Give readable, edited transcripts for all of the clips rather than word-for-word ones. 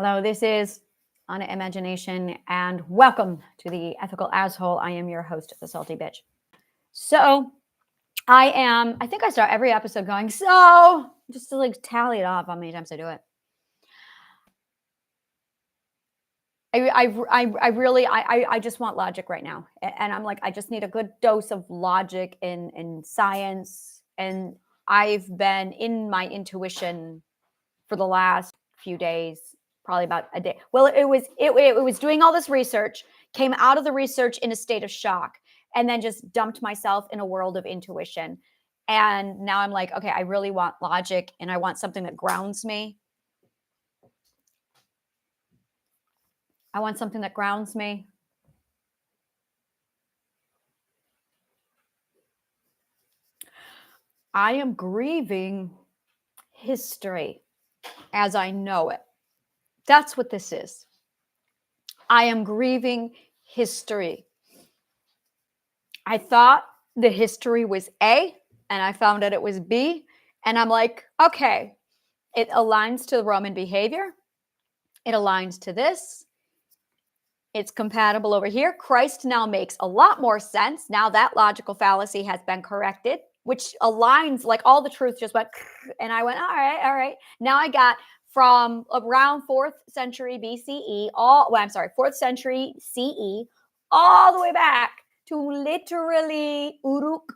Hello, this is Anna Imagination, and welcome to the Ethical Asshole. I am your host, the Salty Bitch. So, I think I start every episode going, so, just to like tally it off how many times I do it. I just want logic right now. And I'm like, I just need a good dose of logic in science. And I've been in my intuition for the last few days, probably about a day. Well, it was doing all this research, came out of the research in a state of shock, and then just dumped myself in a world of intuition. And now I'm like, okay, I really want logic and I want something that grounds me. I want something that grounds me. I am grieving history as I know it. That's what this is. I am grieving history. I thought the history was A, and I found out it was B. And I'm like, okay, it aligns to Roman behavior. It aligns to this. It's compatible over here. Christ now makes a lot more sense. Now that logical fallacy has been corrected, which aligns, like all the truth just went, and I went, all right. Now I got from around 4th century BCE, 4th century CE, all the way back to literally Uruk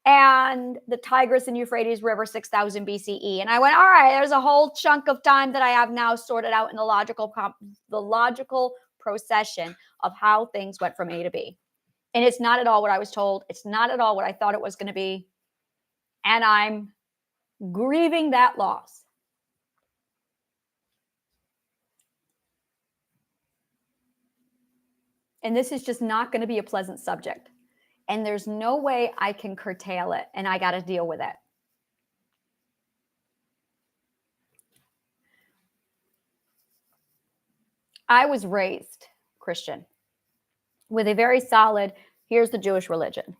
and the Tigris and Euphrates River, 6000 BCE. And I went, all right, there's a whole chunk of time that I have now sorted out in the logical procession of how things went from A to B. And it's not at all what I was told. It's not at all what I thought it was going to be. And I'm grieving that loss. And this is just not going to be a pleasant subject. And there's no way I can curtail it, and I got to deal with it. I was raised Christian with a very solid, here's the Jewish religion.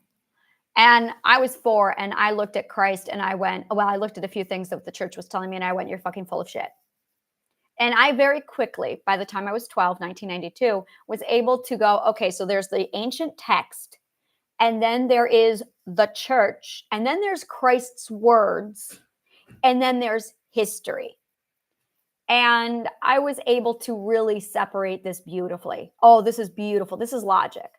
And I was 4, and I looked at Christ, and I went, well, I looked at a few things that the church was telling me, and I went, you're fucking full of shit. And I very quickly, by the time I was 12, 1992, was able to go, okay, so there's the ancient text, and then there is the church, and then there's Christ's words, and then there's history. And I was able to really separate this beautifully. Oh, this is beautiful. This is logic.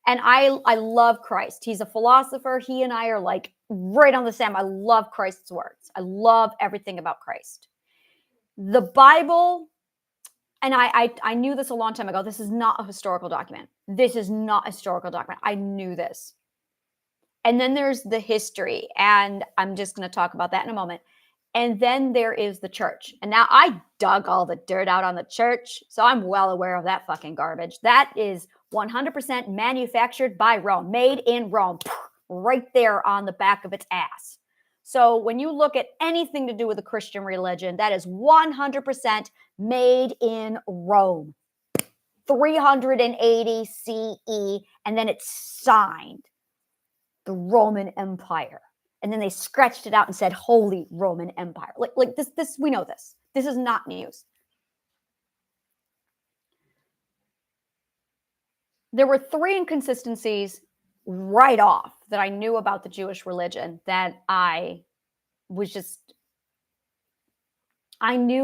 And I love Christ. He's a philosopher. He and I are like right on the same. I love Christ's words. I love everything about Christ. The Bible, and I knew this a long time ago. This is not a historical document. This is not a historical document. I knew this. And then there's the history, and I'm just going to talk about that in a moment. And then there is the church. And now I dug all the dirt out on the church, so I'm well aware of that fucking garbage. That is 100% manufactured by Rome, made in Rome, right there on the back of its ass. So when you look at anything to do with the Christian religion, that is 100% made in Rome. 380 CE, and then it's signed the Roman Empire. And then they scratched it out and said, Holy Roman Empire. Like this, we know this. This is not news. There were 3 inconsistencies right off that I knew about the Jewish religion that I knew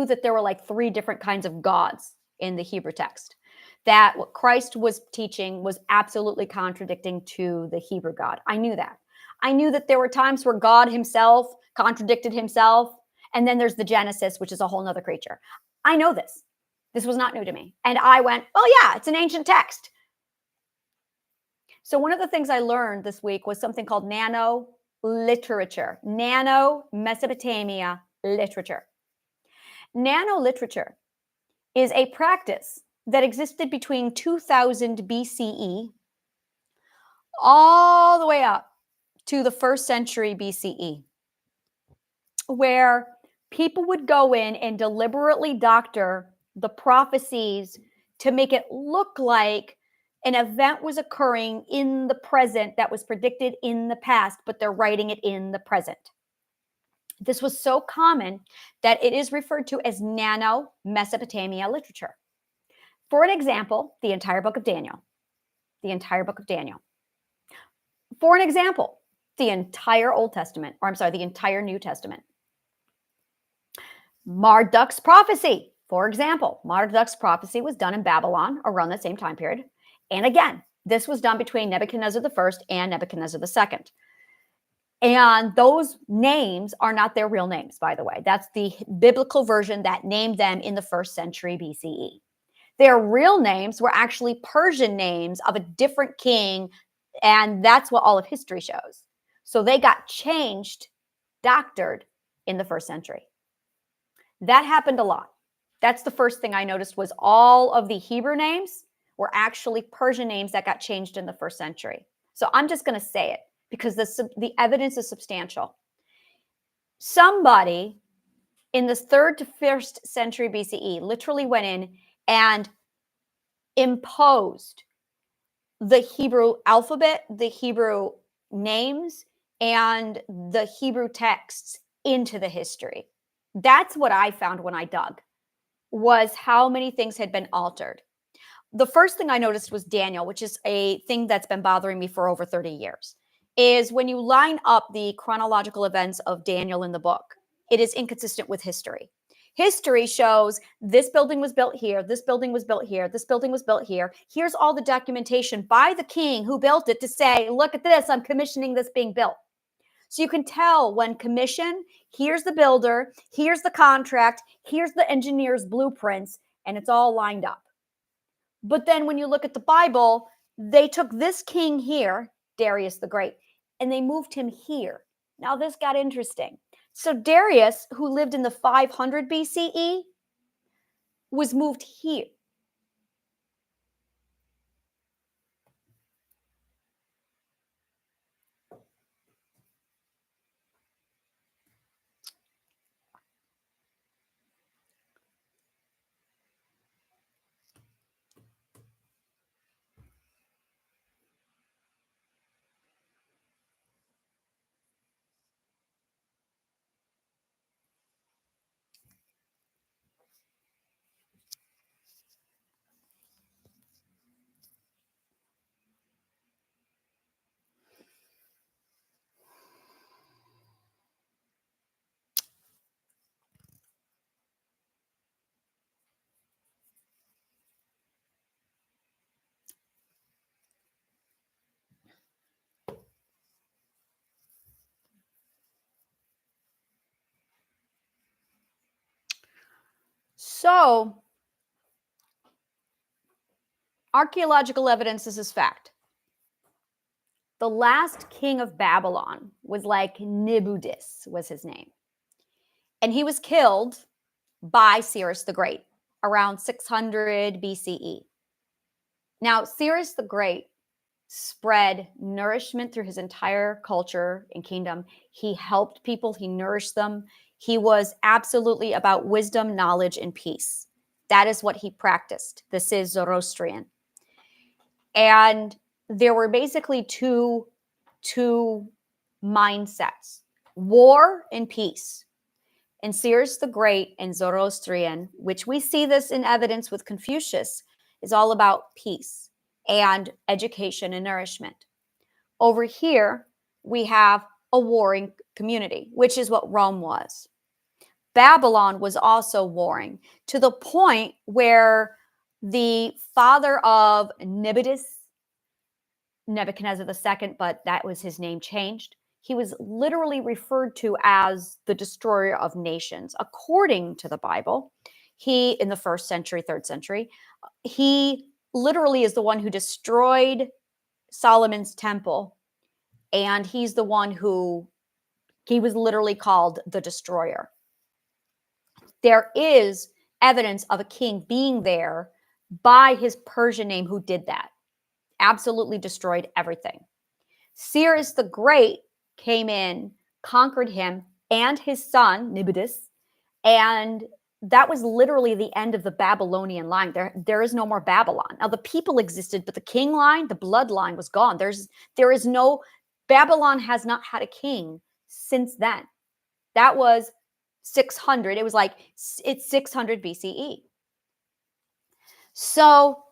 that there were like 3 different kinds of gods in the Hebrew text. That what Christ was teaching was absolutely contradicting to the Hebrew God. I knew that. I knew that there were times where God himself contradicted himself. And then there's the Genesis, which is a whole nother creature. I know this. This was not new to me. And I went, oh yeah, it's an ancient text. So one of the things I learned this week was something called nano literature, nano Mesopotamia literature. Nano literature is a practice that existed between 2000 BCE all the way up to the 1st century BCE, where people would go in and deliberately doctor the prophecies to make it look like an event was occurring in the present that was predicted in the past, but they're writing it in the present. This was so common that it is referred to as Nano-Mesopotamia literature. For an example, the entire book of Daniel. The entire book of Daniel. For an example, the entire Old Testament, or I'm sorry, the entire New Testament. Marduk's prophecy. For example, Marduk's prophecy was done in Babylon around the same time period. And again, this was done between Nebuchadnezzar I and Nebuchadnezzar II. And those names are not their real names, by the way. That's the biblical version that named them in the 1st century BCE. Their real names were actually Persian names of a different king, and that's what all of history shows. So they got changed, doctored in the 1st century. That happened a lot. That's the first thing I noticed was all of the Hebrew names were actually Persian names that got changed in the 1st century. So I'm just going to say it because the evidence is substantial. Somebody in the 3rd to 1st century BCE literally went in and imposed the Hebrew alphabet, the Hebrew names, and the Hebrew texts into the history. That's what I found when I dug, was how many things had been altered. The first thing I noticed was Daniel, which is a thing that's been bothering me for over 30 years, is when you line up the chronological events of Daniel in the book, it is inconsistent with history. History shows this building was built here, this building was built here, this building was built here. Here's all the documentation by the king who built it to say, look at this, I'm commissioning this being built. So you can tell when commission, here's the builder, here's the contract, here's the engineer's blueprints, and it's all lined up. But then when you look at the Bible, they took this king here, Darius the Great, and they moved him here. Now this got interesting. So Darius, who lived in the 500 BCE, was moved here. So archaeological evidence is fact. The last king of Babylon was like Nibudis was his name. And he was killed by Cyrus the Great around 600 BCE. Now, Cyrus the Great spread nourishment through his entire culture and kingdom. He helped people, he nourished them. He was absolutely about wisdom, knowledge, and peace. That is what he practiced. This is Zoroastrian. And there were basically two mindsets, war and peace. And Cyrus the Great and Zoroastrian, which we see this in evidence with Confucius, is all about peace and education and nourishment. Over here, we have a warring community, which is what Rome was. Babylon was also warring to the point where the father of Nebuchadnezzar II, but that was his name changed. He was literally referred to as the destroyer of nations. According to the Bible, he, in the 1st century, 3rd century, he literally is the one who destroyed Solomon's temple. And he's the one who, he was literally called the destroyer. There is evidence of a king being there by his Persian name who did that. Absolutely destroyed everything. Cyrus the Great came in, conquered him and his son, Nibudis, and that was literally the end of the Babylonian line. There is no more Babylon. Now, the people existed, but the king line, the bloodline was gone. There is no, Babylon has not had a king since then. That was 600. It was like, it's 600 BCE. So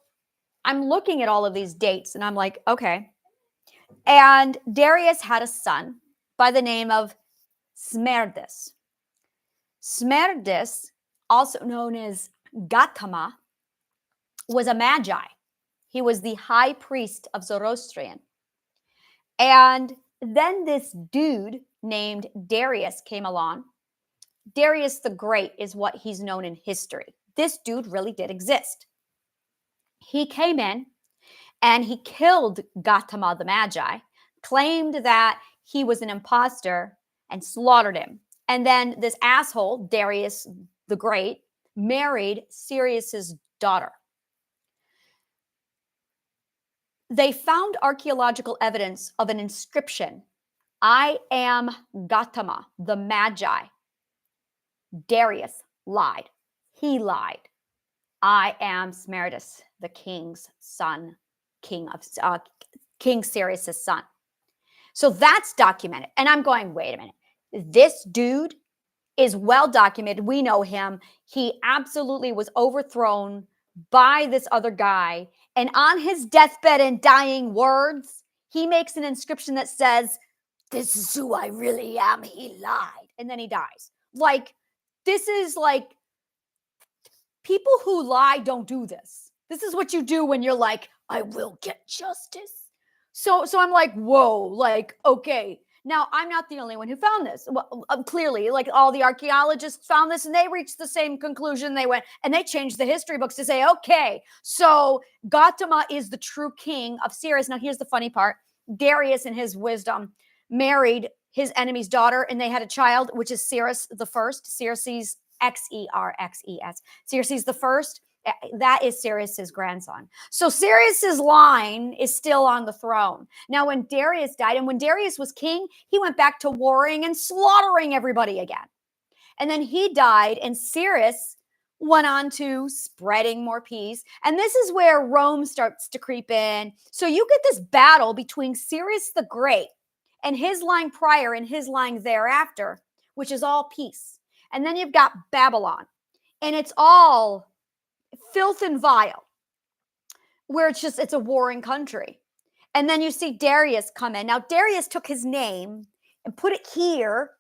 I'm looking at all of these dates and I'm like, okay. And Darius had a son by the name of Smerdis. Smerdis, also known as Gautama, was a magi. He was the high priest of Zoroastrian. And then this dude named Darius came along. Darius the Great is what he's known in history. This dude really did exist. He came in and he killed Gautama the Magi, claimed that he was an imposter, and slaughtered him. And then this asshole, Darius the Great, married Sirius's daughter. They found archaeological evidence of an inscription. I am Gautama the Magi. Darius lied. He lied. I am Smerdis, the king's son, King Sirius's son. So that's documented. And I'm going, wait a minute. This dude is well documented. We know him. He absolutely was overthrown by this other guy. And on his deathbed and dying words, he makes an inscription that says, "This is who I really am. He lied." And then he dies. Like, this is like, people who lie don't do this. This is what you do when you're like, I will get justice. So I'm like, whoa, like, okay. Now, I'm not the only one who found this. Well, clearly, like, all the archaeologists found this and they reached the same conclusion. They went and they changed the history books to say, okay, so Gautama is the true king of Sirius. Now, here's the funny part. Darius, in his wisdom, married his enemy's daughter and they had a child, which is Sirius the First, Xerxes, Xerxes. Xerxes the First, that is Sirius's grandson. So Sirius's line is still on the throne. Now, when Darius died, and when Darius was king, he went back to warring and slaughtering everybody again. And then he died, and Sirius went on to spreading more peace. And this is where Rome starts to creep in. So you get this battle between Sirius the Great and his line prior and his line thereafter, which is all peace. And then you've got Babylon, and it's all filth and vile, where it's a warring country. And then you see Darius come in. Now, Darius took his name and put it here,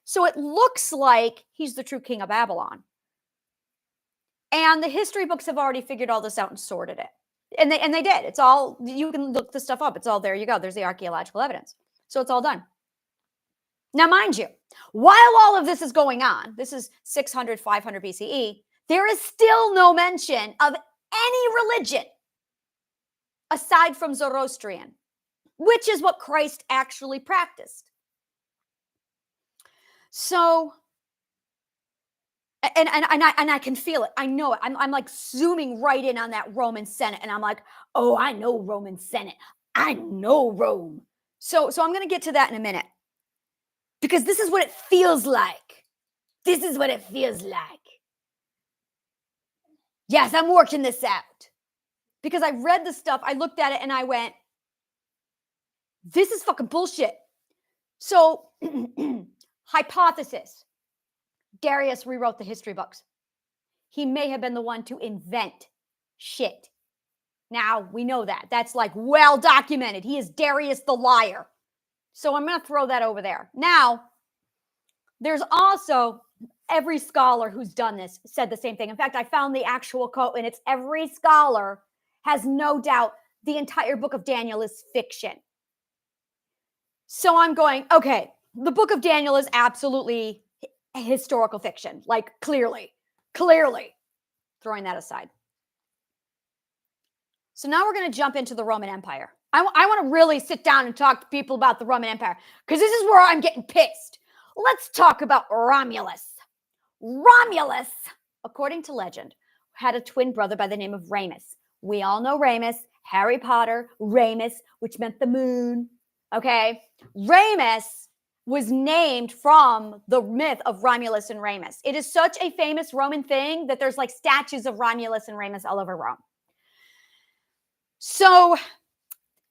so it looks like he's the true king of Babylon. And the history books have already figured all this out and sorted it. And they did. It's all, you can look the stuff up. It's all there you go. There's the archaeological evidence. So it's all done. Now, mind you, while all of this is going on, this is 600, 500 BCE, there is still no mention of any religion aside from Zoroastrian, which is what Christ actually practiced. So, and I can feel it. I know it. I'm like zooming right in on that Roman Senate, and I'm like, oh, I know Roman Senate. I know Rome. So I'm going to get to that in a minute, because this is what it feels like. This is what it feels like. Yes, I'm working this out. Because I read the stuff, I looked at it, and I went, this is fucking bullshit. So, hypothesis. Darius rewrote the history books. He may have been the one to invent shit. Now, we know that. That's like well documented. He is Darius the liar. So I'm going to throw that over there. Now, there's also every scholar who's done this said the same thing. In fact, I found the actual quote, and it's every scholar has no doubt the entire book of Daniel is fiction. So I'm going, okay, the book of Daniel is absolutely historical fiction, like clearly, throwing that aside. So now we're going to jump into the Roman Empire. I want to really sit down and talk to people about the Roman Empire, because this is where I'm getting pissed. Let's talk about Romulus. Romulus, according to legend, had a twin brother by the name of Remus. We all know Remus, Harry Potter, Remus, which meant the moon. Okay, Remus was named from the myth of Romulus and Remus. It is such a famous Roman thing that there's like statues of Romulus and Remus all over Rome. So,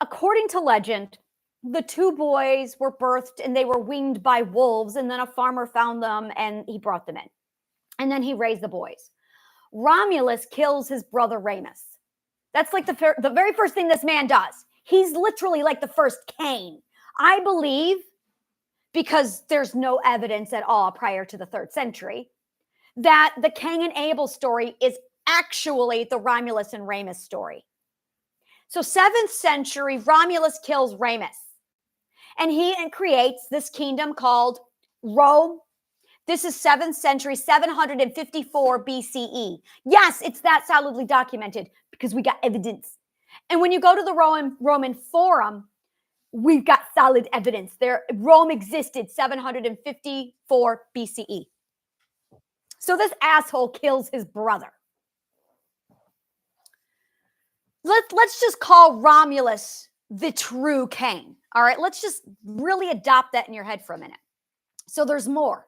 according to legend, the two boys were birthed and they were winged by wolves, and then a farmer found them and he brought them in. And then he raised the boys. Romulus kills his brother Remus. That's like the very first thing this man does. He's literally like the first Cain. I believe, because there's no evidence at all prior to the 3rd century, that the Cain and Abel story is actually the Romulus and Remus story. So 7th century, Romulus kills Remus. And he creates this kingdom called Rome. This is 7th century, 754 BCE. Yes, it's that solidly documented because we got evidence. And when you go to the Roman Forum, we've got solid evidence. Rome existed 754 BCE. So this asshole kills his brother. Let's just call Romulus the true Cain. All right, let's just really adopt that in your head for a minute. So there's more.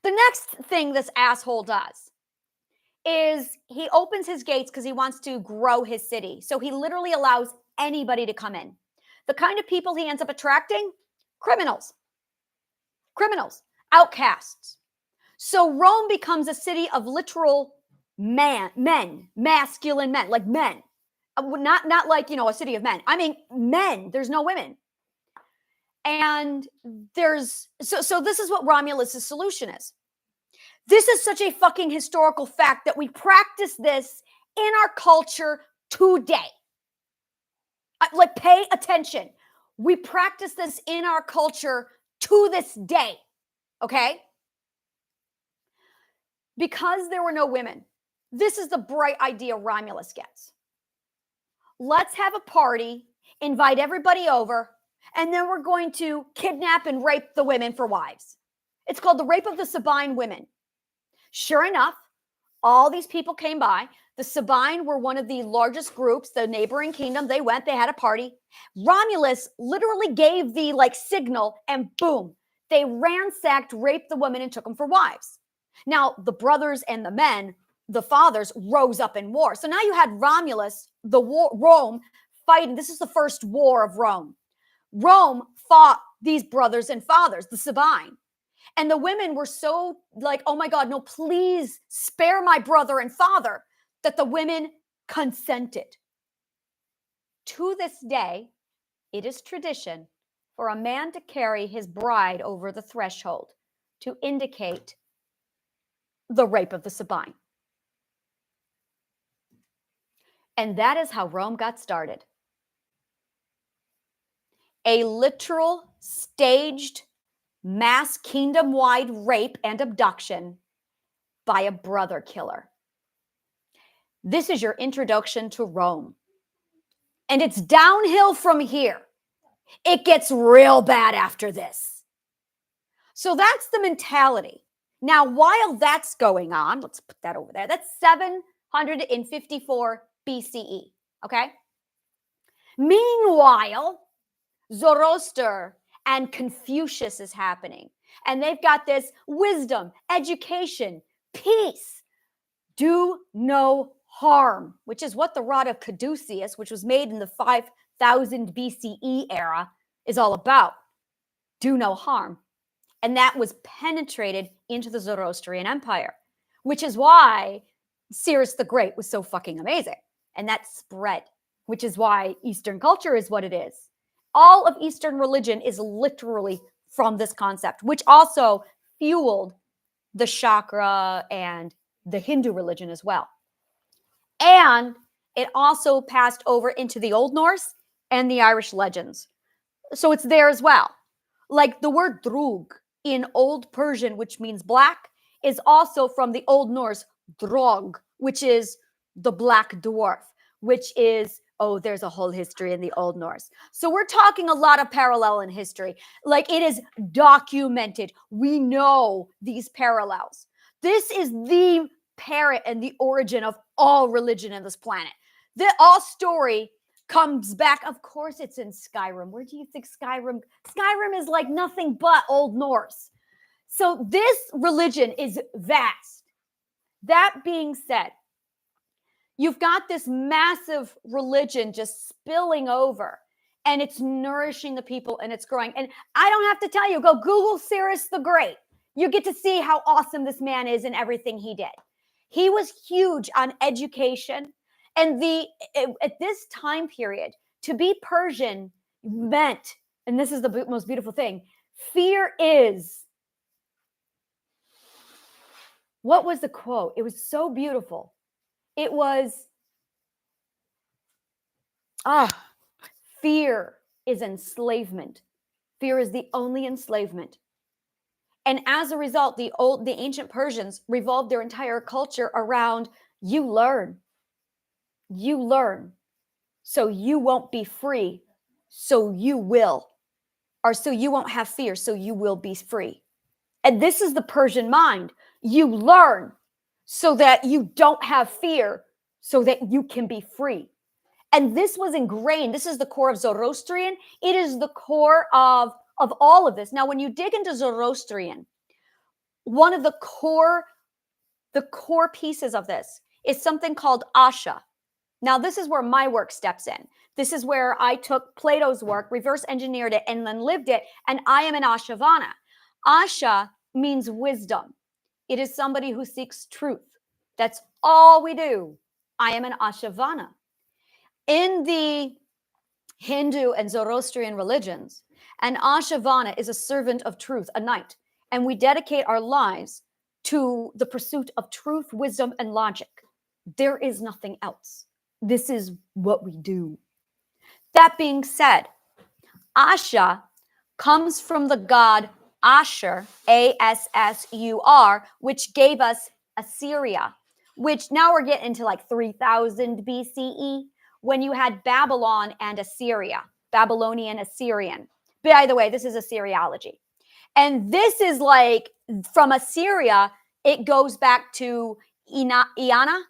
The next thing this asshole does is he opens his gates because he wants to grow his city. So he literally allows anybody to come in. The kind of people he ends up attracting: criminals, outcasts. So Rome becomes a city of literal men, masculine men, like men. Not like, a city of men. I mean, men. There's no women. And so this is what Romulus' solution is. This is such a fucking historical fact that we practice this in our culture today. Like, pay attention. We practice this in our culture to this day. Okay? Because there were no women, this is the bright idea Romulus gets. Let's have a party, invite everybody over, and then we're going to kidnap and rape the women for wives. It's called the rape of the Sabine women. Sure enough, all these people came by. The Sabine were one of the largest groups, the neighboring kingdom. They went, they had a party. Romulus literally gave the signal, and boom, they ransacked, raped the women, and took them for wives. Now, the brothers and the men, the fathers, rose up in war. So now you had Romulus, Rome, fighting. This is the first war of Rome. Rome fought these brothers and fathers, the Sabine. And the women were so like, oh my God, no, please spare my brother and father, that the women consented. To this day, it is tradition for a man to carry his bride over the threshold to indicate the rape of the Sabine. And that is how Rome got started. A literal, staged, mass kingdom-wide rape and abduction by a brother killer. This is your introduction to Rome. And it's downhill from here. It gets real bad after this. So that's the mentality. Now, while that's going on, let's put that over there. That's 754 BCE, okay? Meanwhile, Zoroaster and Confucius is happening. And they've got this wisdom, education, peace, do no harm, which is what the rod of Caduceus, which was made in the 5000 BCE era, is all about. Do no harm. And that was penetrated into the Zoroastrian Empire, which is why Cyrus the Great was so fucking amazing. And that spread, which is why Eastern culture is what it is. All of Eastern religion is literally from this concept, which also fueled the chakra and the Hindu religion as well. And it also passed over into the Old Norse and the Irish legends. So it's there as well. Like the word drug in Old Persian, which means black, is also from the Old Norse drog, which is the black dwarf, which is, there's a whole history in the Old Norse. So we're talking a lot of parallel in history. Like, it is documented. We know these parallels. This is the parent and the origin of all religion in this planet. All story comes back. Of course, it's in Skyrim. Where do you think Skyrim? Skyrim is like nothing but Old Norse. So this religion is vast. That being said, you've got this massive religion just spilling over. and it's nourishing the people and it's growing. And I don't have to tell you, go Google Cyrus the Great. You get to see how awesome this man is and everything he did. He was huge on education. And at this time period, to be Persian meant, and this is the most beautiful thing, fear is, what was the quote? It was so beautiful. It was, fear is enslavement. Fear is the only enslavement. And as a result, the ancient Persians revolved their entire culture around you learn, so you won't be free, so you will, or so you won't have fear, so you will be free. And this is the Persian mind. You learn so that you don't have fear, so that you can be free. And this was ingrained. This is the core of Zoroastrian. It is the core of all of this. Now, when you dig into Zoroastrian, one of the core pieces of this is something called Asha. Now, this is where my work steps in. This is where I took Plato's work, reverse engineered it, and then lived it. And I am an Ashavana. Asha means wisdom. It is somebody who seeks truth. That's all we do. I am an Ashavana. In the Hindu and Zoroastrian religions, an Ashavana is a servant of truth, a knight. And we dedicate our lives to the pursuit of truth, wisdom, and logic. There is nothing else. This is what we do. That being said, Asha comes from the god Ashur, Assur, which gave us Assyria, which now we're getting into like 3000 BCE, when you had Babylon and Assyria, Babylonian, Assyrian. By the way, this is Assyriology. And this is like, from Assyria, it goes back to Iana,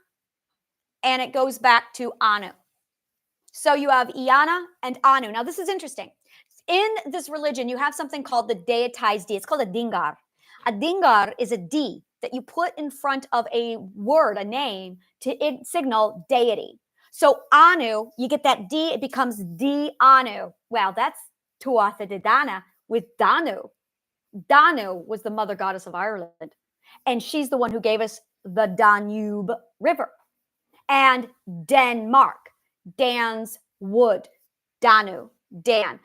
and it goes back to Anu. So you have Iana and Anu. Now, this is interesting. In this religion, you have something called the deitized D. It's called a dingar. A dingar is a D that you put in front of a word, a name, to signal deity. So Anu, you get that D, it becomes D Anu. Well, that's Tuatha De Danann with Danu. Danu was the mother goddess of Ireland, and she's the one who gave us the Danube River. And Denmark, Dan's wood, Danu, Dan,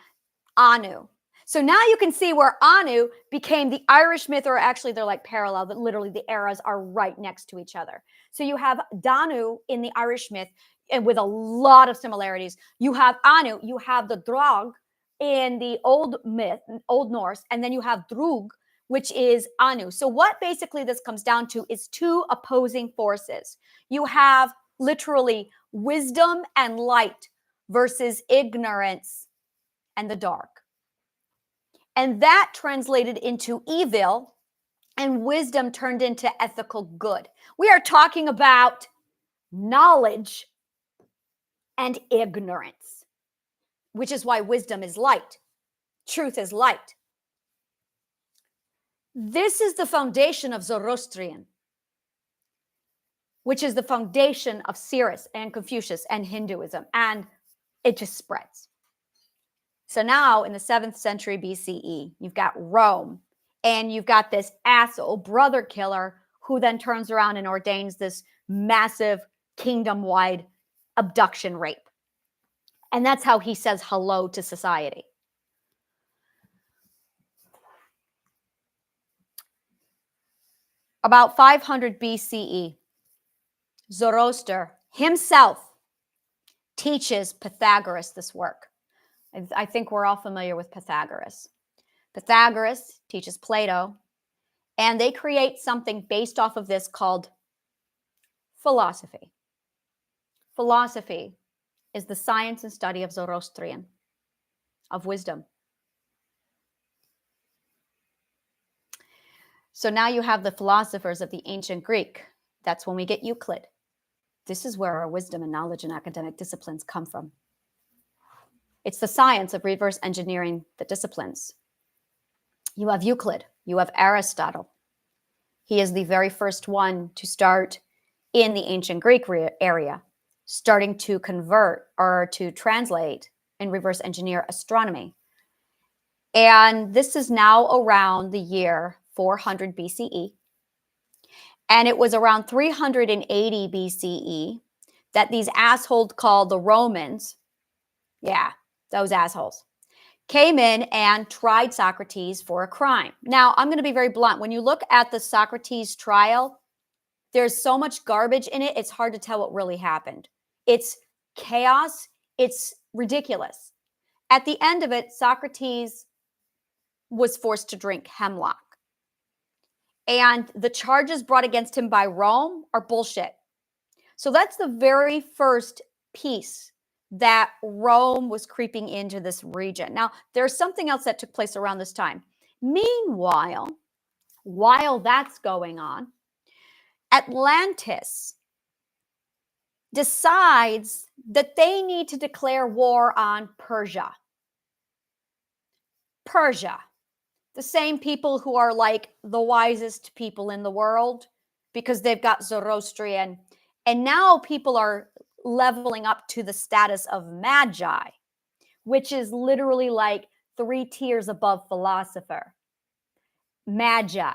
Anu. So now you can see where Anu became the Irish myth, or actually they're like parallel, but literally the eras are right next to each other. So you have Danu in the Irish myth, and with a lot of similarities. You have Anu, you have the Drog in the old myth, Old Norse, and then you have Drug, which is Anu. So what basically this comes down to is two opposing forces. You have literally wisdom and light versus ignorance and the dark. And that translated into evil, and wisdom turned into ethical good. We are talking about knowledge and ignorance, which is why wisdom is light. Truth is light. This is the foundation of Zoroastrian, which is the foundation of Cyrus and Confucius and Hinduism, and it just spreads. So now in the 7th century BCE, you've got Rome, and you've got this asshole brother killer who then turns around and ordains this massive kingdom-wide abduction rape. And that's how he says hello to society. About 500 BCE, Zoroaster himself teaches Pythagoras this work. I think we're all familiar with Pythagoras. Pythagoras teaches Plato, and they create something based off of this called philosophy. Philosophy is the science and study of Zoroastrian, of wisdom. So now you have the philosophers of the ancient Greek. That's when we get Euclid. This is where our wisdom and knowledge and academic disciplines come from. It's the science of reverse engineering the disciplines. You have Euclid, you have Aristotle. He is the very first one to start in the ancient Greek area, starting to convert or to translate and reverse engineer astronomy. And this is now around the year 400 BCE. And it was around 380 BCE that these assholes called the Romans, yeah, those assholes, came in and tried Socrates for a crime. Now, I'm going to be very blunt. When you look at the Socrates trial, there's so much garbage in it, it's hard to tell what really happened. It's chaos. It's ridiculous. At the end of it, Socrates was forced to drink hemlock. And the charges brought against him by Rome are bullshit. So that's the very first piece that Rome was creeping into this region. Now, there's something else that took place around this time. Meanwhile, while that's going on, Atlantis decides that they need to declare war on Persia. Persia, the same people who are like the wisest people in the world because they've got Zoroastrian. And now people are leveling up to the status of magi, which is literally like 3 tiers above philosopher. Magi.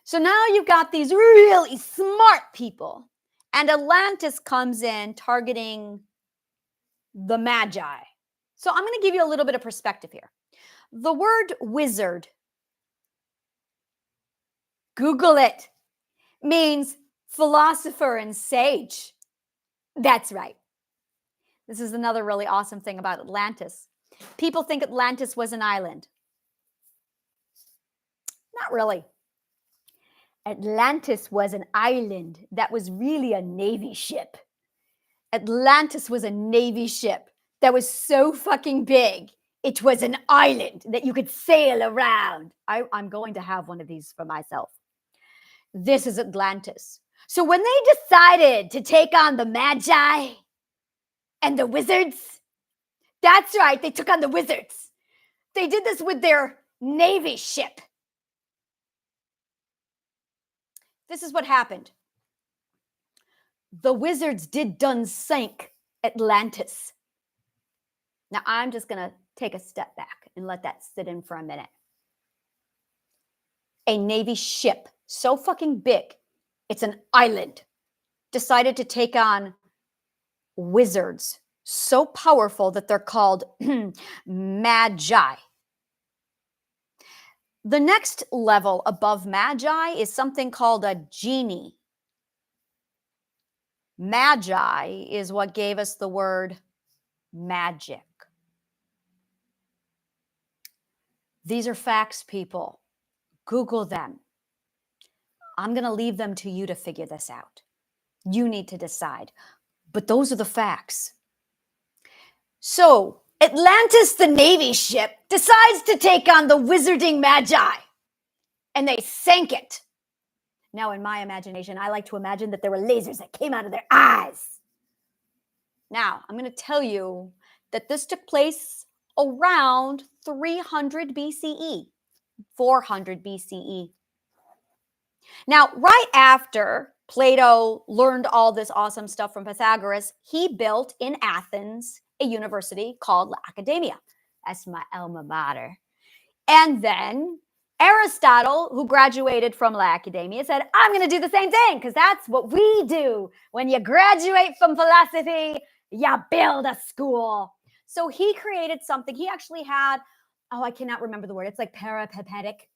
So now you've got these really smart people, and Atlantis comes in targeting the magi. So I'm going to give you a little bit of perspective here. The word wizard, Google it, means philosopher and sage. That's right. This is another really awesome thing about Atlantis. People think Atlantis was an island. Not really. Atlantis was an island that was really a Navy ship. Atlantis was a Navy ship that was so fucking big, it was an island that you could sail around. I'm going to have one of these for myself. This is Atlantis. So when they decided to take on the Magi and the wizards, that's right, they took on the wizards. They did this with their Navy ship. This is what happened. The wizards did done sank Atlantis. Now, I'm just going to take a step back and let that sit in for a minute. A Navy ship so fucking big, it's an island, decided to take on wizards so powerful that they're called magi. The next level above magi is something called a genie. Magi is what gave us the word magic. These are facts, people. Google them. I'm going to leave them to you to figure this out. You need to decide. But those are the facts. So, Atlantis, the Navy ship, decides to take on the wizarding magi. And they sank it. Now, in my imagination, I like to imagine that there were lasers that came out of their eyes. Now, I'm going to tell you that this took place around 300 BCE, 400 BCE. Now, right after Plato learned all this awesome stuff from Pythagoras, he built in Athens a university called La Academia. That's my alma mater. And then Aristotle, who graduated from La Academia, said, I'm going to do the same thing because that's what we do. When you graduate from philosophy, you build a school. So he created something. He actually had, I cannot remember the word. It's like peripatetic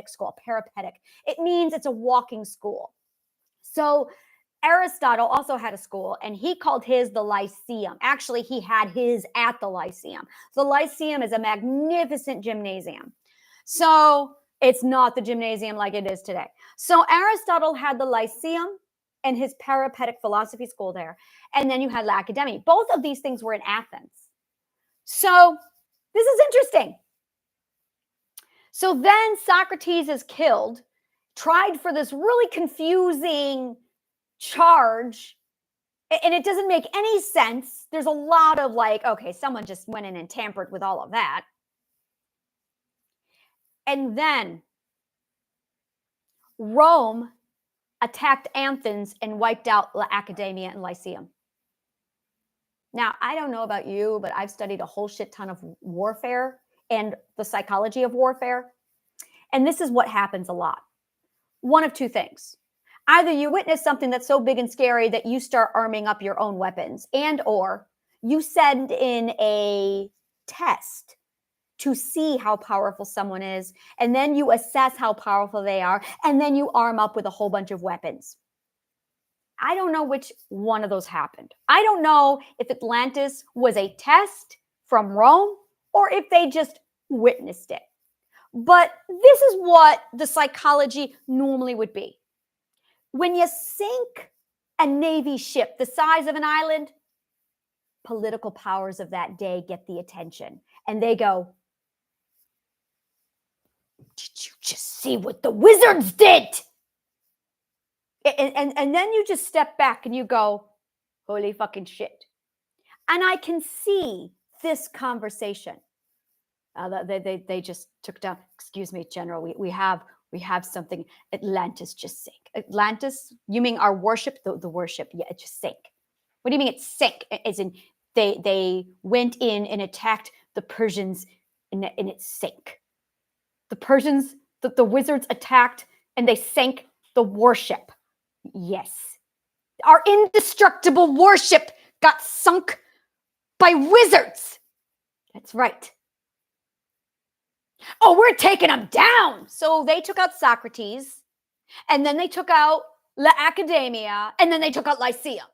school, peripatetic. It means it's a walking school. So Aristotle also had a school, and he called his the Lyceum. Actually, he had his at the Lyceum. The Lyceum is a magnificent gymnasium. So it's not the gymnasium like it is today. So Aristotle had the Lyceum and his peripatetic philosophy school there. And then you had La Academia. Both of these things were in Athens. So this is interesting. So then Socrates is killed, tried for this really confusing charge, and it doesn't make any sense. There's a lot of like, okay, someone just went in and tampered with all of that. And then Rome attacked Athens and wiped out La Academia and Lyceum. Now, I don't know about you, but I've studied a whole shit ton of warfare and the psychology of warfare. And this is what happens a lot. One of two things. Either you witness something that's so big and scary that you start arming up your own weapons, and or you send in a test to see how powerful someone is, and then you assess how powerful they are, and then you arm up with a whole bunch of weapons. I don't know which one of those happened. I don't know if Atlantis was a test from Rome or if they just witnessed it. But this is what the psychology normally would be. When you sink a Navy ship the size of an island, political powers of that day get the attention. And they go, did you just see what the wizards did? And then you just step back and you go, holy fucking shit. And I can see this conversation. They just took down, excuse me, General, we have something, Atlantis just sank. Atlantis, you mean our worship? The worship, yeah, it just sank. What do you mean it sank? As in they went in and attacked the Persians and it sank. The Persians, the wizards attacked and they sank the worship. Yes. Our indestructible worship got sunk by wizards. That's right. Oh, we're taking them down. So they took out Socrates, and then they took out La Academia, and then they took out Lyceum.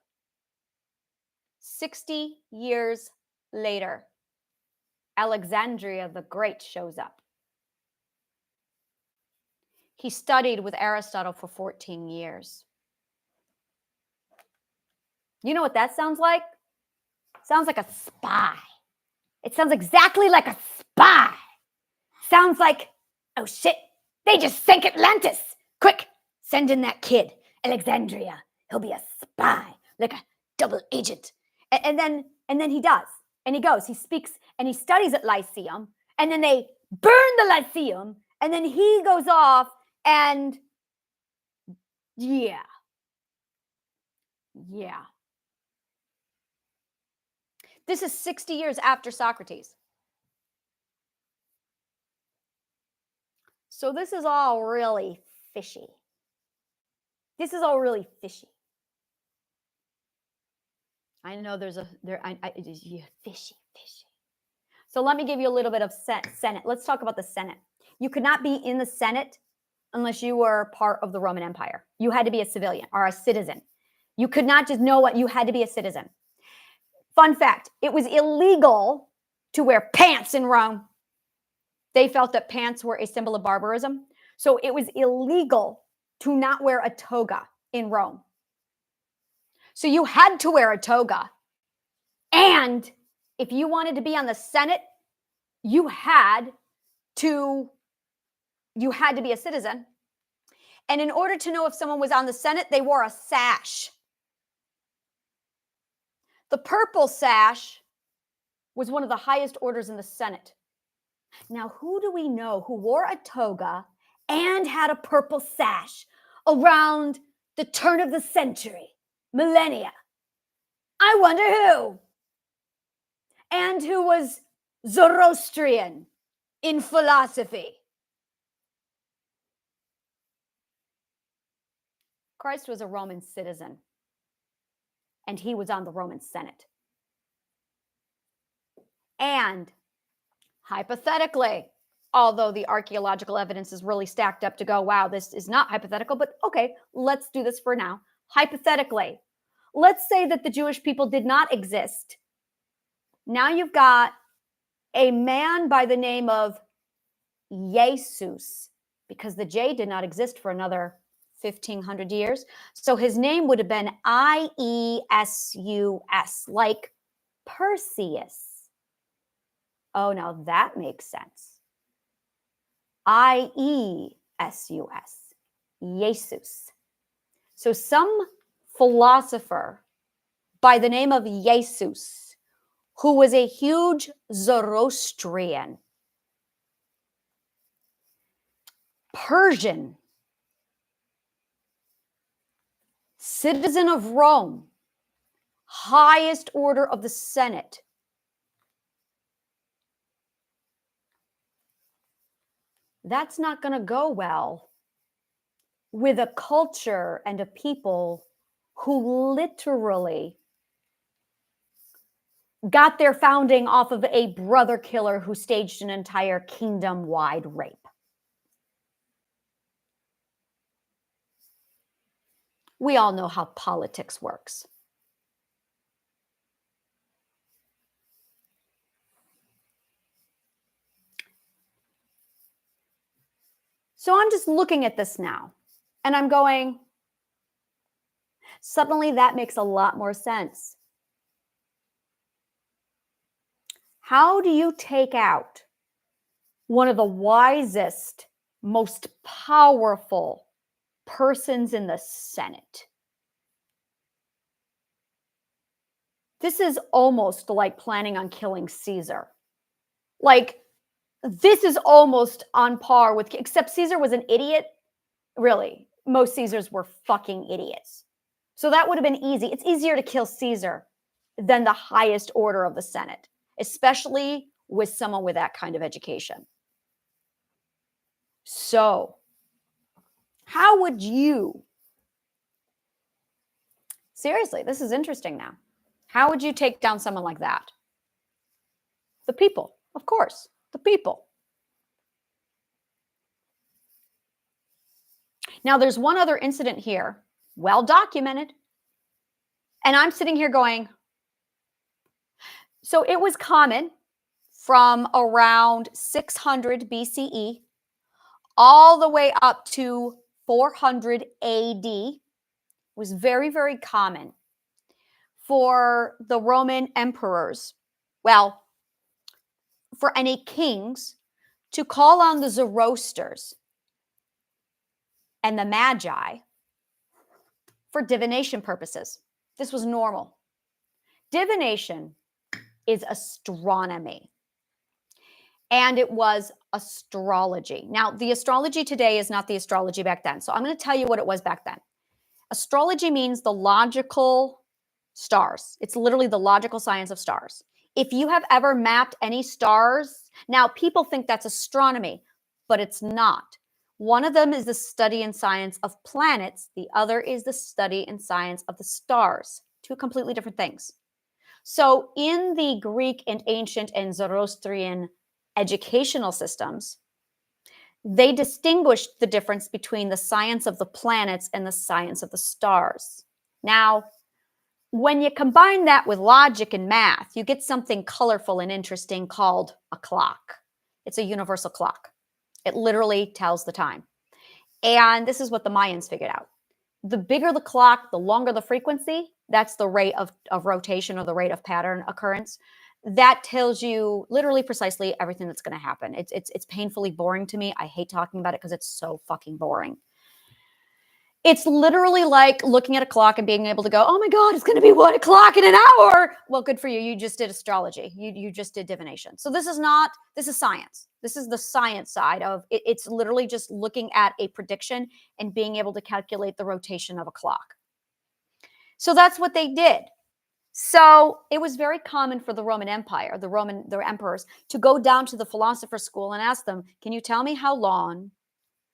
60 years later, Alexandria the Great shows up. He studied with Aristotle for 14 years. You know what that sounds like? Sounds like a spy. It sounds exactly like a spy. Sounds like, oh shit, they just sank Atlantis. Quick, send in that kid, Alexandria. He'll be a spy, like a double agent. And then he does. And he goes, he speaks, and he studies at Lyceum. And then they burn the Lyceum. And then he goes off and yeah. This is 60 years after Socrates. So this is all really fishy. I know it is fishy. So let me give you a little bit of Senate. Let's talk about the Senate. You could not be in the Senate unless you were part of the Roman Empire. You had to be a civilian or a citizen. You could not just know what, you had to be a citizen. Fun fact, it was illegal to wear pants in Rome. They felt that pants were a symbol of barbarism. So it was illegal to not wear a toga in Rome. So you had to wear a toga. And if you wanted to be on the Senate, you had to be a citizen. And in order to know if someone was on the Senate, they wore a sash. The purple sash was one of the highest orders in the Senate. Now, who do we know who wore a toga and had a purple sash around the turn of the century, millennia? I wonder who. And who was Zoroastrian in philosophy. Christ was a Roman citizen, and he was on the Roman Senate. And hypothetically, although the archaeological evidence is really stacked up to go, wow, this is not hypothetical, but okay, let's do this for now. Hypothetically, let's say that the Jewish people did not exist. Now you've got a man by the name of Jesus, because the J did not exist for another 1,500 years. So his name would have been Iesus, like Perseus. Oh, now that makes sense. Iesus, Jesus. So some philosopher by the name of Jesus, who was a huge Zoroastrian, Persian, citizen of Rome, highest order of the Senate. That's not going to go well with a culture and a people who literally got their founding off of a brother killer who staged an entire kingdom-wide rape. We all know how politics works. So I'm just looking at this now, and I'm going, suddenly that makes a lot more sense. How do you take out one of the wisest, most powerful persons in the Senate? This is almost like planning on killing Caesar. Like, this is almost on par with, except Caesar was an idiot. Really, most Caesars were fucking idiots. So that would have been easy. It's easier to kill Caesar than the highest order of the Senate, especially with someone with that kind of education. So, how would you, seriously, this is interesting now. How would you take down someone like that? The people, of course, the people. Now, there's one other incident here, well documented. And I'm sitting here going, so it was common from around 600 BCE all the way up to 400 AD. It was very, very common for the Roman emperors, well, for any kings, to call on the Zoroasters and the Magi for divination purposes. This was normal. Divination is astronomy, and it was astrology. Now, the astrology today is not the astrology back then, so I'm going to tell you what it was back then. Astrology means the logical stars. It's literally the logical science of stars. If you have ever mapped any stars, now people think that's astronomy, but it's not. One of them is the study and science of planets. The other is the study and science of the stars. Two completely different things. So in the Greek and ancient and Zoroastrian educational systems, they distinguished the difference between the science of the planets and the science of the stars. Now, when you combine that with logic and math, you get something colorful and interesting called a clock. It's a universal clock. It literally tells the time. And this is what the Mayans figured out. The bigger the clock, the longer the frequency, that's the rate of rotation or the rate of pattern occurrence. That tells you literally precisely everything that's going to happen. It's painfully boring to me. I hate talking about it because it's so fucking boring. It's literally like looking at a clock and being able to go, oh my God, it's going to be 1 o'clock in an hour. Well, good for you. You just did astrology. You just did divination. So this is science. This is the science side of it. It's literally just looking at a prediction and being able to calculate the rotation of a clock. So that's what they did. So it was very common for the Roman Empire, the emperors, to go down to the philosopher school and ask them, can you tell me how long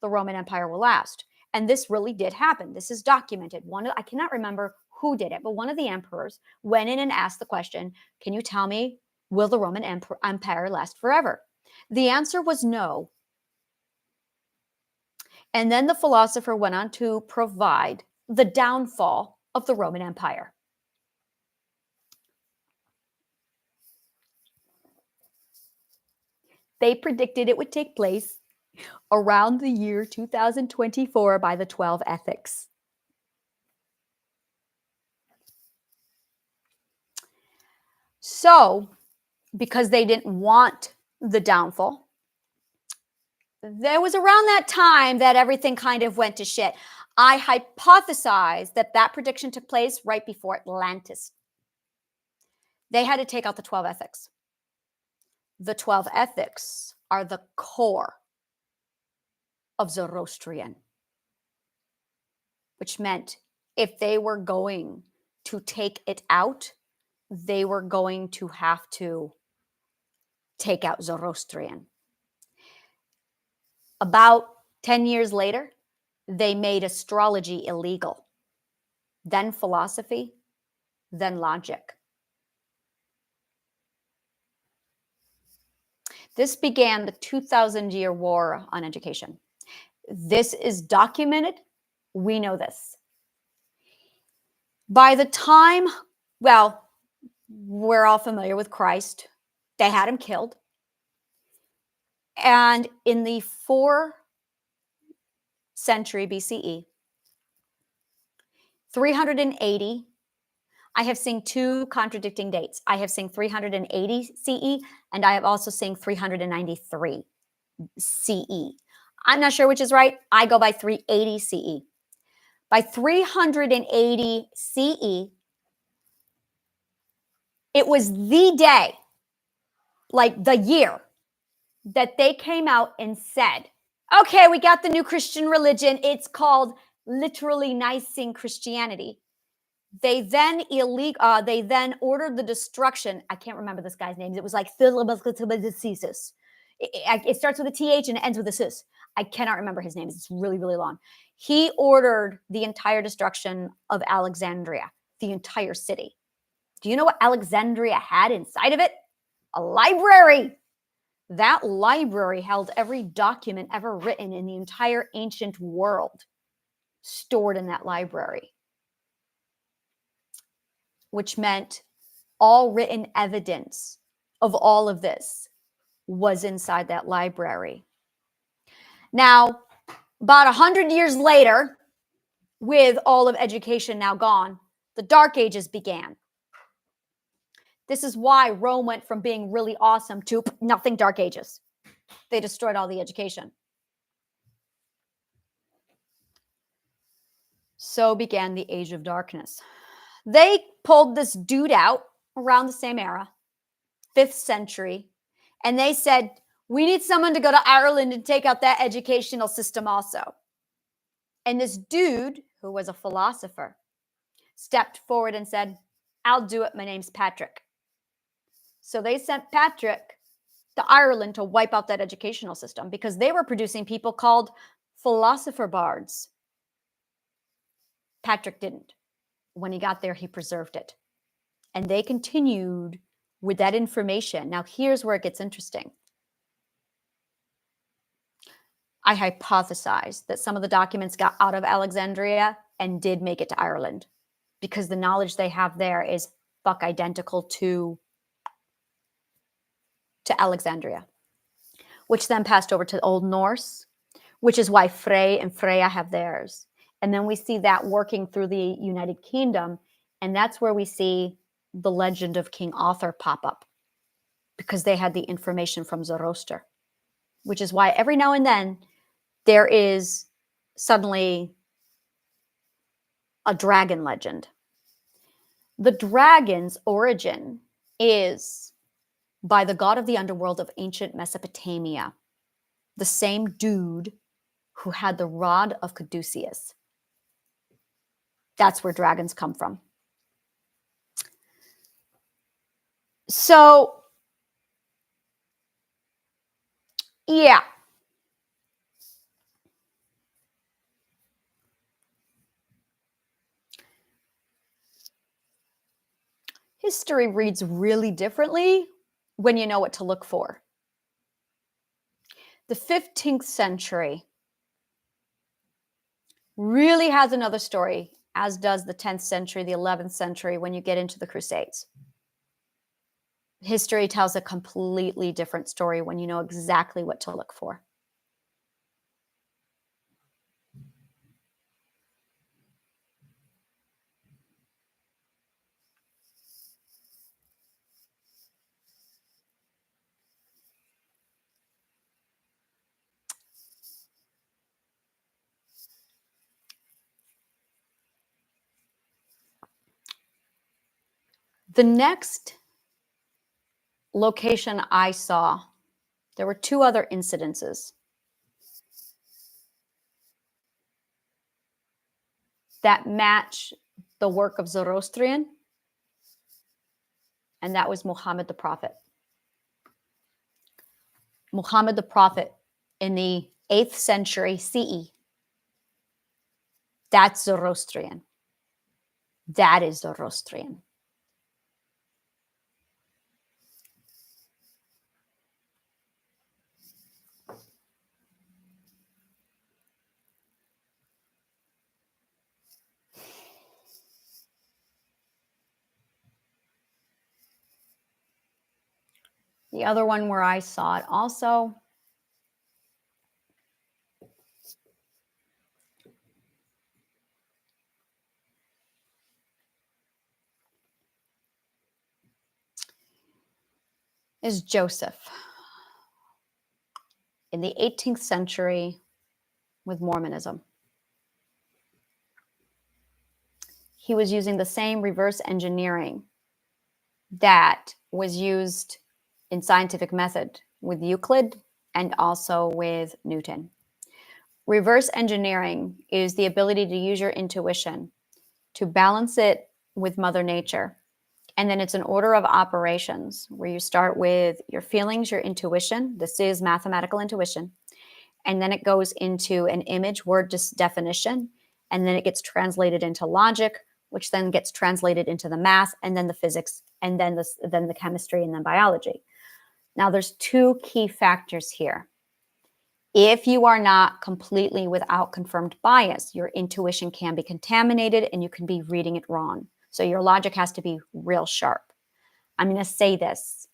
the Roman Empire will last? And this really did happen. This is documented. I cannot remember who did it, but one of the emperors went in and asked the question, can you tell me, will the Roman Empire last forever? The answer was no. And then the philosopher went on to provide the downfall of the Roman Empire. They predicted it would take place around the year 2024 by the 12 ethics. So, because they didn't want the downfall, there was around that time that everything kind of went to shit. I hypothesize that prediction took place right before Atlantis. They had to take out the 12 ethics. The 12 ethics are the core of Zoroastrian, which meant if they were going to take it out, they were going to have to take out Zoroastrian. About 10 years later, they made astrology illegal, then philosophy, then logic. This began the 2,000-year war on education. This is documented. We know this. By the time, well, we're all familiar with Christ. They had him killed. And in the 4th century BCE, 380, I have seen two contradicting dates. I have seen 380 CE, and I have also seen 393 CE. I'm not sure which is right. I go by 380 CE. By 380 CE, it was the day, like the year, that they came out and said, okay, we got the new Christian religion. It's called literally Nicene Christianity. They then ordered the destruction. I can't remember this guy's name. It was like Philibus. It starts with a TH and it ends with a sis. I cannot remember his name. It's really, really long. He ordered the entire destruction of Alexandria, the entire city. Do you know what Alexandria had inside of it? A library. That library held every document ever written in the entire ancient world stored in that library, which meant all written evidence of all of this was inside that library. Now, about 100 years later, with all of education now gone, the Dark Ages began. This is why Rome went from being really awesome to nothing Dark Ages. They destroyed all the education. So began the Age of Darkness. They pulled this dude out around the same era, 5th century, and they said, we need someone to go to Ireland and take out that educational system also. And this dude, who was a philosopher, stepped forward and said, I'll do it. My name's Patrick. So they sent Patrick to Ireland to wipe out that educational system because they were producing people called philosopher bards. Patrick didn't. When he got there, he preserved it. And they continued with that information. Now, here's where it gets interesting. I hypothesize that some of the documents got out of Alexandria and did make it to Ireland because the knowledge they have there is fuck identical to Alexandria, which then passed over to Old Norse, which is why Frey and Freya have theirs. And then we see that working through the United Kingdom, and that's where we see the legend of King Arthur pop up because they had the information from Zoroaster, which is why every now and then there is suddenly a dragon legend. The dragon's origin is by the god of the underworld of ancient Mesopotamia, the same dude who had the rod of Caduceus. That's where dragons come from. So, yeah. History reads really differently when you know what to look for. The 15th century really has another story, as does the 10th century, the 11th century, when you get into the Crusades. History tells a completely different story when you know exactly what to look for. The next location I saw, there were two other incidences that match the work of Zoroastrian. and that was Muhammad the Prophet. Muhammad the Prophet in the 8th century CE. That's Zoroastrian. That is Zoroastrian. The other one where I saw it also is Joseph in the 18th century with Mormonism. He was using the same reverse engineering that was used in scientific method with Euclid and also with Newton. Reverse engineering is the ability to use your intuition to balance it with Mother Nature. And then it's an order of operations where you start with your feelings, your intuition. This is mathematical intuition. And then it goes into an image word definition. And then it gets translated into logic, which then gets translated into the math, and then the physics, and then the chemistry, and then biology. Now, there's two key factors here. If you are not completely without confirmed bias, your intuition can be contaminated and you can be reading it wrong. So your logic has to be real sharp. I'm going to say this.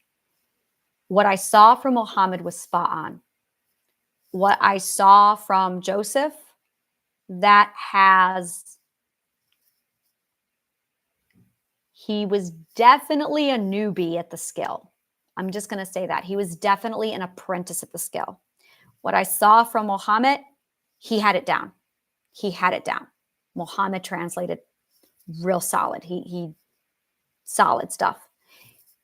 What I saw from Muhammad was spot on. What I saw from Joseph, he was definitely a newbie at the skill. I'm just going to say that. He was definitely an apprentice at the skill. What I saw from Muhammad, he had it down. He had it down. Muhammad translated real solid. He solid stuff.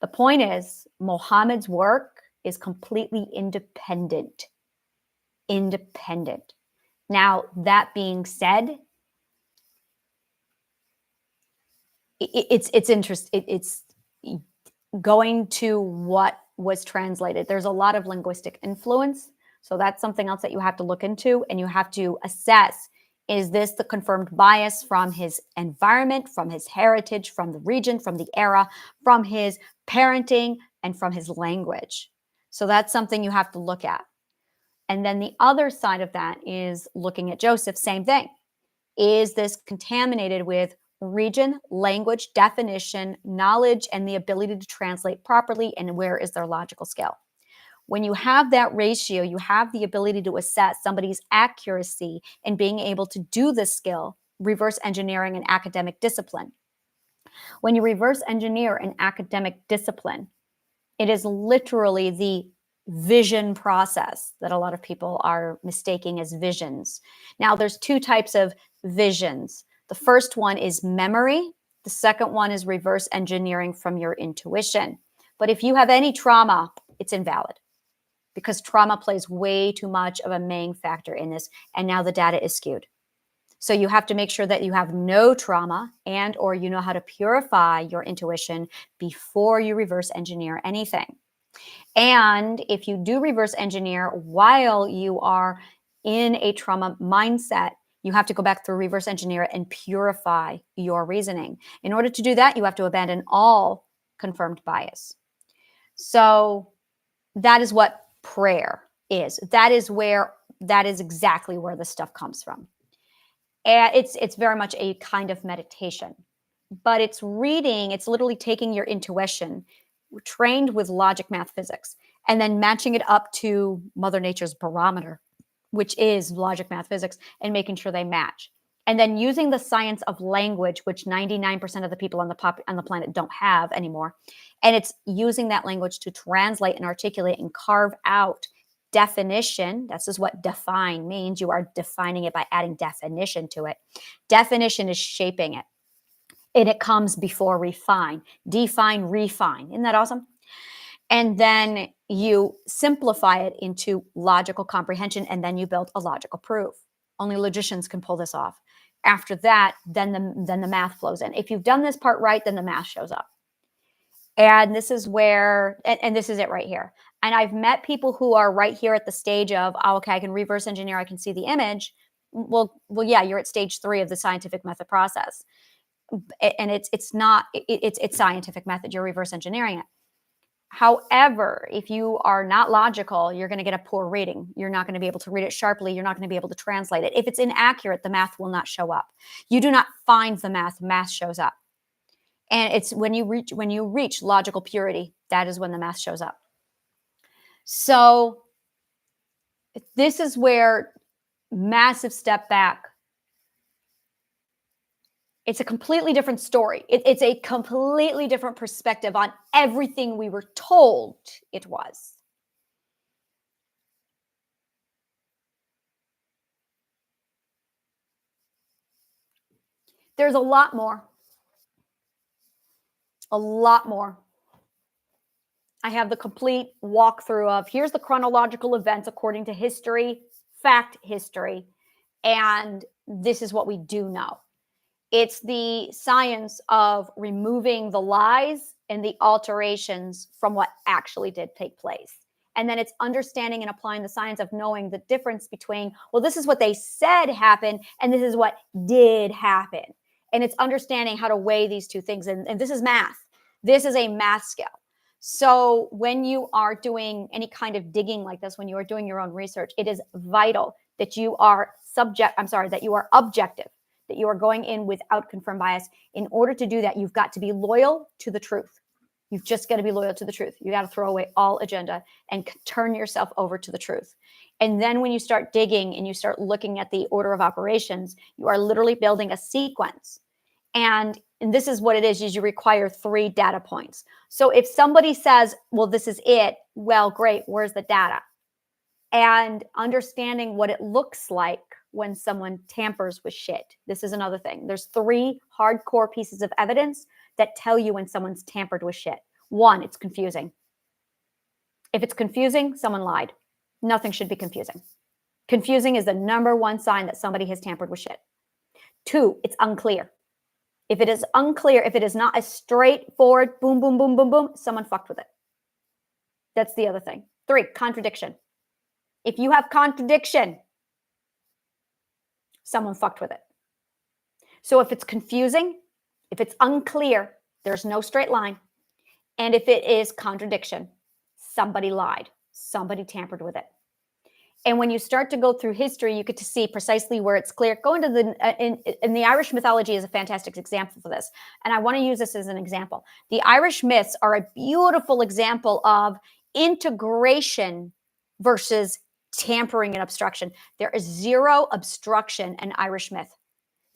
The point is, Muhammad's work is completely independent. Independent. Now, that being said, it's interesting. It's going to what was translated. There's a lot of linguistic influence. So that's something else that you have to look into, and you have to assess, is this the confirmed bias from his environment, from his heritage, from the region, from the era, from his parenting, and from his language? So that's something you have to look at. And then the other side of that is looking at Joseph, same thing. Is this contaminated with region, language, definition, knowledge, and the ability to translate properly, and where is their logical scale? When you have that ratio, you have the ability to assess somebody's accuracy in being able to do this skill, reverse engineering an academic discipline. When you reverse engineer an academic discipline, it is literally the vision process that a lot of people are mistaking as visions. Now, there's two types of visions. The first one is memory. The second one is reverse engineering from your intuition. But if you have any trauma, it's invalid, because trauma plays way too much of a main factor in this, and now the data is skewed. So you have to make sure that you have no trauma, and or you know how to purify your intuition before you reverse engineer anything. And if you do reverse engineer while you are in a trauma mindset, you have to go back through reverse engineer and purify your reasoning. In order to do that, you have to abandon all confirmed bias. So that is what prayer is. That is exactly where the stuff comes from. And it's very much a kind of meditation, but it's reading, it's literally taking your intuition, trained with logic, math, physics, and then matching it up to Mother Nature's barometer, which is logic, math, physics, and making sure they match. And then using the science of language, which 99% of the people on the planet don't have anymore. And it's using that language to translate and articulate and carve out definition. This is what define means. You are defining it by adding definition to it. Definition is shaping it. And it comes before refine. Define, refine. Isn't that awesome? And then you simplify it into logical comprehension, and then you build a logical proof. Only logicians can pull this off. After that, then the math flows in. If you've done this part right, then the math shows up. And this is where, and this is it right here. And I've met people who are right here at the stage of, oh, okay, I can reverse engineer, I can see the image. Well, yeah, you're at stage 3 of the scientific method process. And it's not, it's scientific method. You're reverse engineering it. However, if you are not logical, you're going to get a poor reading. You're not going to be able to read it sharply. You're not going to be able to translate it. If it's inaccurate, the math will not show up. You do not find the math shows up. And it's when you reach logical purity, that is when the math shows up. So this is where massive step back. It's a completely different story. It's a completely different perspective on everything we were told it was. There's a lot more. A lot more. I have the complete walkthrough of here's the chronological events according to history, fact history, and this is what we do know. It's the science of removing the lies and the alterations from what actually did take place. And then it's understanding and applying the science of knowing the difference between, well, this is what they said happened, and this is what did happen. And it's understanding how to weigh these two things. And this is math. This is a math skill. So when you are doing any kind of digging like this, when you are doing your own research, it is vital that you are that you are objective, that you are going in without confirmed bias. In order to do that, you've got to be loyal to the truth. You've just got to be loyal to the truth. You got to throw away all agenda and turn yourself over to the truth. And then when you start digging and you start looking at the order of operations, you are literally building a sequence. And this is what it is you require 3 data points. So if somebody says, well, this is it, well, great, where's the data? And understanding what it looks like when someone tampers with shit. This is another thing. There's 3 hardcore pieces of evidence that tell you when someone's tampered with shit. 1, it's confusing. If it's confusing, someone lied. Nothing should be confusing. Confusing is the #1 sign that somebody has tampered with shit. 2, it's unclear. If it is unclear, if it is not a straightforward boom, boom, boom, boom, boom, someone fucked with it. That's the other thing. 3, contradiction. If you have contradiction, someone fucked with it. So if it's confusing, if it's unclear, there's no straight line. And if it is contradiction, somebody lied, somebody tampered with it. And when you start to go through history, you get to see precisely where it's clear. Go into in the Irish mythology is a fantastic example for this. And I want to use this as an example. The Irish myths are a beautiful example of integration versus tampering and obstruction. There is 0 obstruction in Irish myth.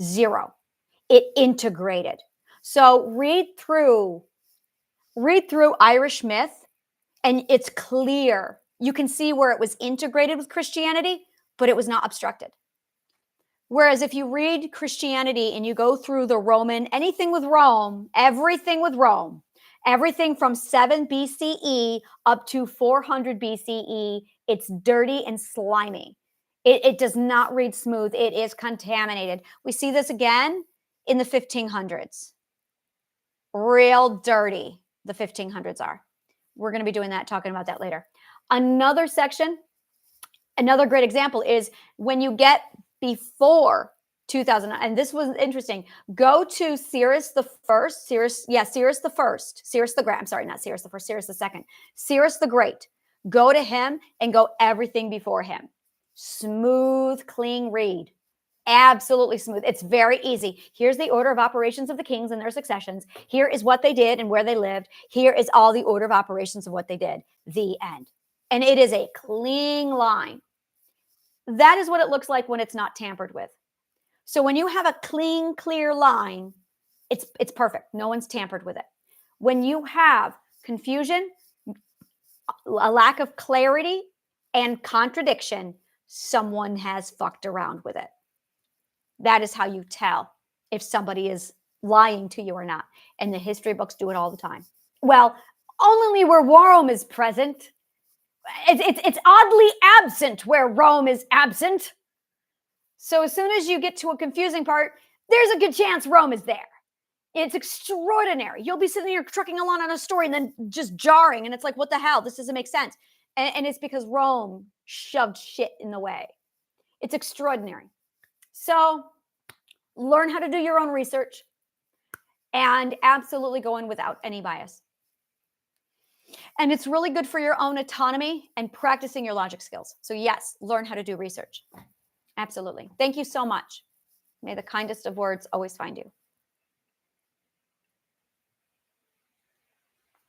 0. It integrated. So read through Irish myth, and it's clear. You can see where it was integrated with Christianity, but it was not obstructed. Whereas if you read Christianity and you go through the Roman, anything with Rome, everything from 7 BCE up to 400 BCE, it's dirty and slimy. It does not read smooth. It is contaminated. We see this again in the 1500s. Real dirty, the 1500s are. We're going to be doing that, talking about that later. Another section, another great example is when you get before 2000, and this was interesting. Go to Cyrus the Great. Go to him and go everything before him. Smooth, clean read. Absolutely smooth. It's very easy. Here's the order of operations of the kings and their successions. Here is what they did and where they lived. Here is all the order of operations of what they did. The end. And it is a clean line. That is what it looks like when it's not tampered with. So when you have a clean, clear line, it's perfect. No one's tampered with it. When you have confusion, a lack of clarity, and contradiction, someone has fucked around with it. That is how you tell if somebody is lying to you or not. And the history books do it all the time. Well, only where Rome is present. It's oddly absent where Rome is absent. So as soon as you get to a confusing part, there's a good chance Rome is there. It's extraordinary. You'll be sitting there trucking along on a story and then just jarring. And it's like, what the hell? This doesn't make sense. And it's because Rome shoved shit in the way. It's extraordinary. So learn how to do your own research and absolutely go in without any bias. And it's really good for your own autonomy and practicing your logic skills. So, yes, learn how to do research. Absolutely. Thank you so much. May the kindest of words always find you.